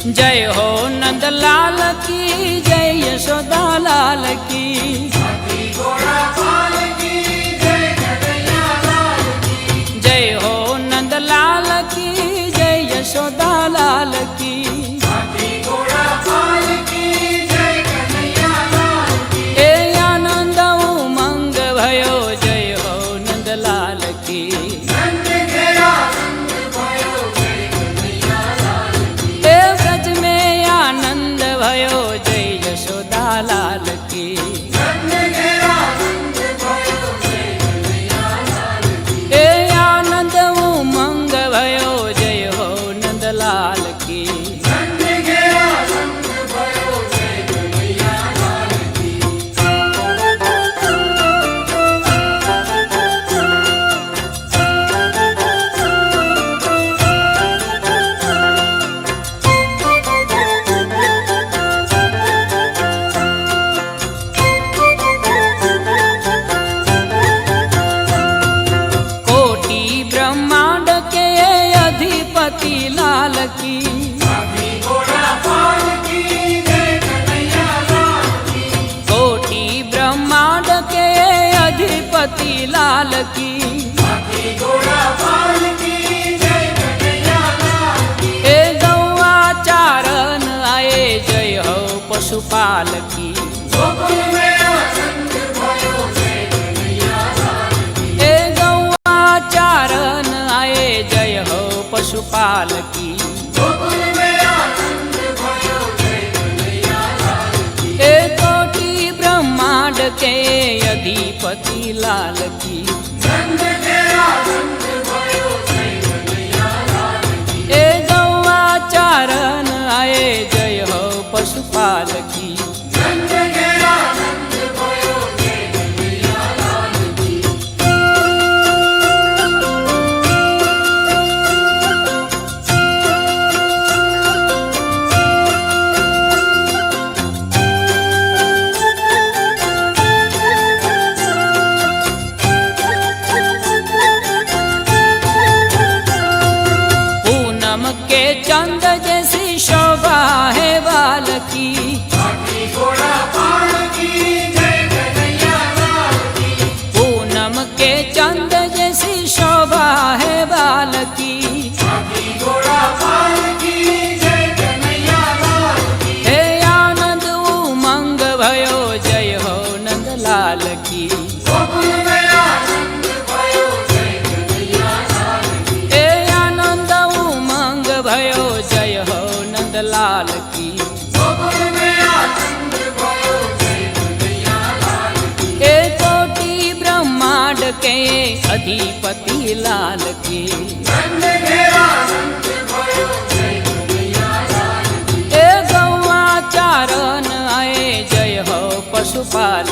जय हो नंदलाल की, जय यशोदा लाल की। जय हो नंदलाल की, जय यशोदा लाल की। ए आनंद उमंग भयो, जय हो नंदलाल की। ए ब्रज में आनंद भयो, जय यशोदा लाल की। ए आनंद उमंग भयो, जय हो नंदलाल की। ब्रह्मांड के अधिपति लाल की। कोटि ब्रह्मांड के अधिपति लाल की। ए गौआ चारण आए, जय हो पशुपाल की। चारण आए, जय हो पशुपाल की। ए कोटि ब्रह्मांड के अधिपति लाल की। ए गौआ चारण आए, जय हो पशुपाल की। के चंद जैसी शोभा है बाल की। पूनम के चंद जैसी शोभा है बाल की। हे आनंद उमंग भयो, जय हो नंदलाल की। भयो, जय हो नंदलाल की। ए कोटि ब्रह्मांड के अधिपति लाल की। ए गौआ चारण आए, जय हो पशुपाल